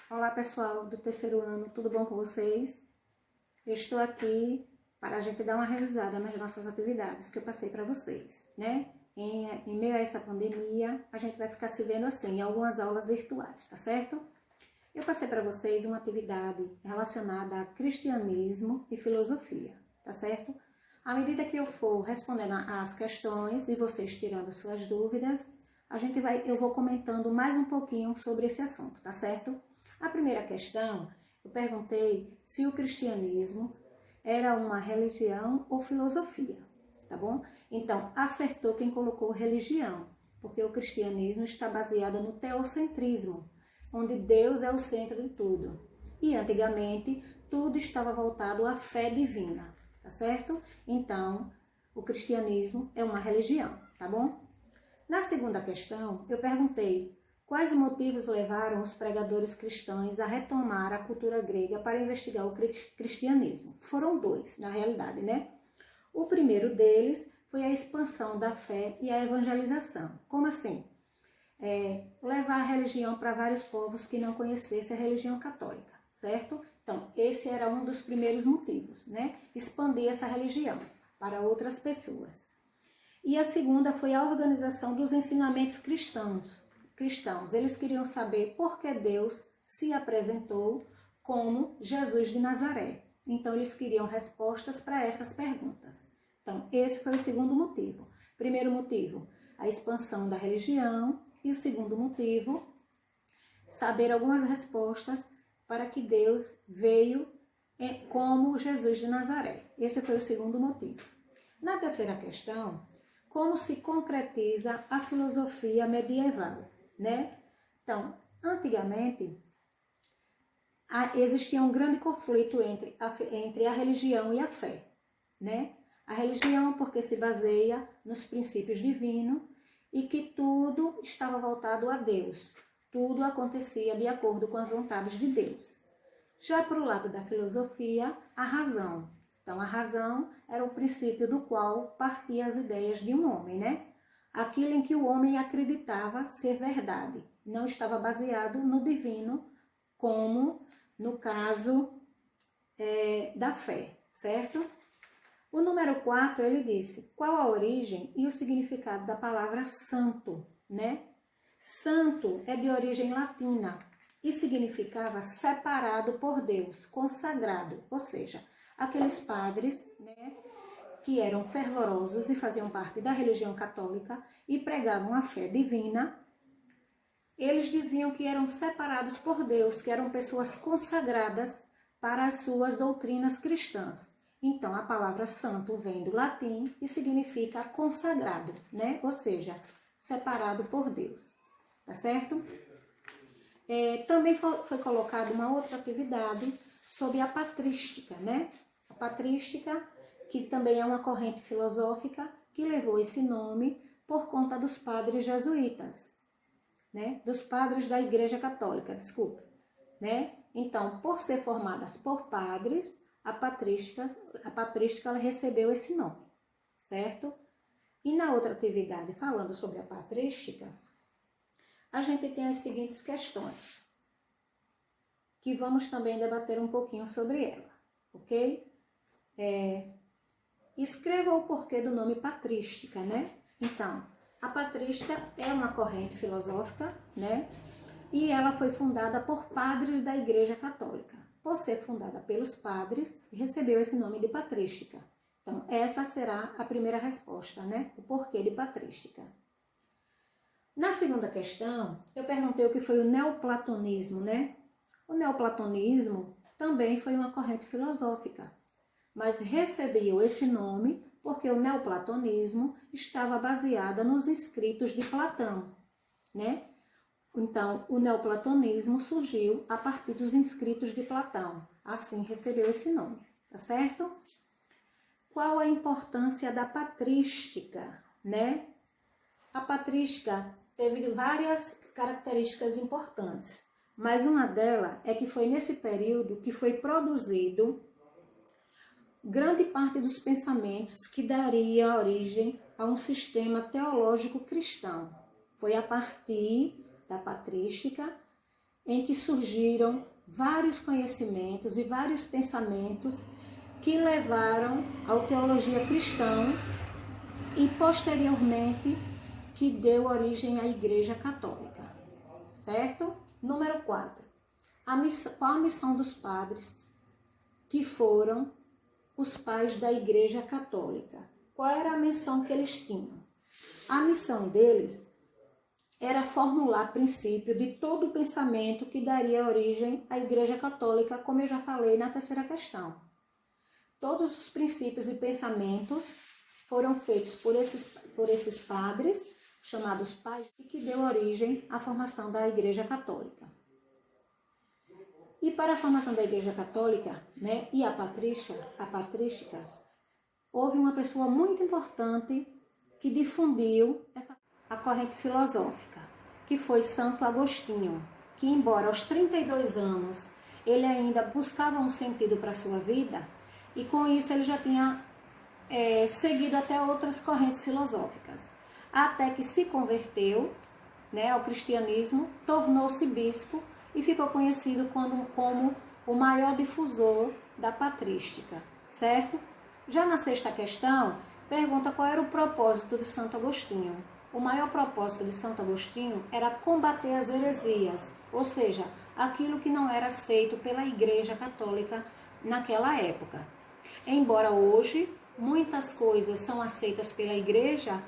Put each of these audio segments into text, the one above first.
Olá pessoal do terceiro ano, tudo bom com vocês? Eu estou aqui para a gente dar uma revisada nas nossas atividades que eu passei para vocês, né? Em meio a essa pandemia, a gente vai ficar se vendo assim, em algumas aulas virtuais, tá certo? Eu passei para vocês uma atividade relacionada a cristianismo e filosofia, tá certo? À medida que eu for respondendo as questões e vocês tirando suas dúvidas, eu vou comentando mais um pouquinho sobre esse assunto, tá certo? A primeira questão, eu perguntei se o cristianismo era uma religião ou filosofia, tá bom? Então, acertou quem colocou religião, porque o cristianismo está baseado no teocentrismo, onde Deus é o centro de tudo. E antigamente, tudo estava voltado à fé divina, tá certo? Então, o cristianismo é uma religião, tá bom? Na segunda questão, eu perguntei quais motivos levaram os pregadores cristãos a retomar a cultura grega para investigar o cristianismo. Foram dois, na realidade, né? O primeiro deles foi a expansão da fé e a evangelização. Como assim? Levar a religião para vários povos que não conhecessem a religião católica, certo? Então, esse era um dos primeiros motivos, né? Expandir essa religião para outras pessoas. E a segunda foi a organização dos ensinamentos cristãos. Eles queriam saber por que Deus se apresentou como Jesus de Nazaré. Então, eles queriam respostas para essas perguntas. Então, esse foi o segundo motivo. Primeiro motivo, a expansão da religião. E o segundo motivo, saber algumas respostas para que Deus veio como Jesus de Nazaré. Esse foi o segundo motivo. Na terceira questão, como se concretiza a filosofia medieval, né? Então, antigamente, existia um grande conflito entre a religião e a fé, né? A religião porque se baseia nos princípios divinos e que tudo estava voltado a Deus, tudo acontecia de acordo com as vontades de Deus. Já para o lado da filosofia, a razão. Então, a razão era o princípio do qual partiam as ideias de um homem, né? Aquilo em que o homem acreditava ser verdade, não estava baseado no divino, como no caso da fé, certo? O número 4, ele disse, qual a origem e o significado da palavra santo, né? Santo é de origem latina e significava separado por Deus, consagrado, ou seja, aqueles padres, né, que eram fervorosos e faziam parte da religião católica e pregavam a fé divina, eles diziam que eram separados por Deus, que eram pessoas consagradas para as suas doutrinas cristãs. Então, a palavra santo vem do latim e significa consagrado, né? Ou seja, separado por Deus, tá certo? Também foi colocada uma outra atividade sobre a patrística, né? A patrística, que também é uma corrente filosófica que levou esse nome por conta dos padres jesuítas, né? Dos padres da Igreja Católica, desculpa, né? Então, por ser formadas por padres, a patrística ela recebeu esse nome, certo? E na outra atividade, falando sobre a patrística, a gente tem as seguintes questões, que vamos também debater um pouquinho sobre ela, ok? Escreva o porquê do nome patrística, né? Então, a patrística é uma corrente filosófica, né? E ela foi fundada por padres da Igreja Católica. Por ser fundada pelos padres, recebeu esse nome de patrística. Então, essa será a primeira resposta, né? O porquê de patrística. Na segunda questão, eu perguntei o que foi o neoplatonismo, né? O neoplatonismo também foi uma corrente filosófica, mas recebeu esse nome porque o neoplatonismo estava baseado nos escritos de Platão, né? Então, o neoplatonismo surgiu a partir dos escritos de Platão, assim recebeu esse nome, tá certo? Qual a importância da patrística, né? A patrística teve várias características importantes, mas uma delas é que foi nesse período que foi produzido grande parte dos pensamentos que daria origem a um sistema teológico cristão. Foi a partir da patrística em que surgiram vários conhecimentos e vários pensamentos que levaram à teologia cristã e posteriormente que deu origem à Igreja Católica, certo? Número 4. Qual a missão dos padres que foram os pais da Igreja Católica? Qual era a missão que eles tinham? A missão deles era formular princípio de todo o pensamento que daria origem à Igreja Católica, como eu já falei na terceira questão. Todos os princípios e pensamentos foram feitos por esses padres, chamados pais, e que deu origem à formação da Igreja Católica. E para a formação da Igreja Católica, né, e a patrística, houve uma pessoa muito importante que difundiu a corrente filosófica, que foi Santo Agostinho, que embora aos 32 anos ele ainda buscava um sentido para a sua vida, e com isso ele já tinha seguido até outras correntes filosóficas, até que se converteu, né, ao cristianismo, tornou-se bispo e ficou conhecido como o maior difusor da patrística, certo? Já na sexta questão, pergunta qual era o propósito de Santo Agostinho. O maior propósito de Santo Agostinho era combater as heresias, ou seja, aquilo que não era aceito pela Igreja Católica naquela época. Embora hoje muitas coisas são aceitas pela Igreja,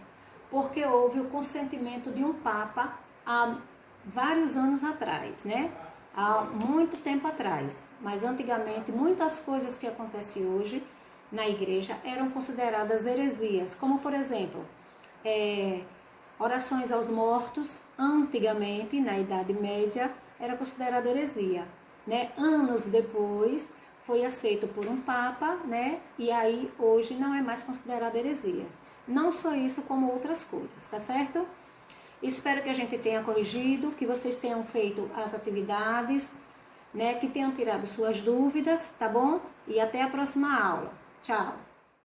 porque houve o consentimento de um Papa há vários anos atrás, né? Há muito tempo atrás. Mas antigamente muitas coisas que acontecem hoje na Igreja eram consideradas heresias, como por exemplo, orações aos mortos, antigamente, na Idade Média, era considerada heresia, né? Anos depois foi aceito por um Papa, né? E aí hoje não é mais considerada heresia. Não só isso, como outras coisas, tá certo? Espero que a gente tenha corrigido, que vocês tenham feito as atividades, né? Que tenham tirado suas dúvidas, tá bom? E até a próxima aula. Tchau!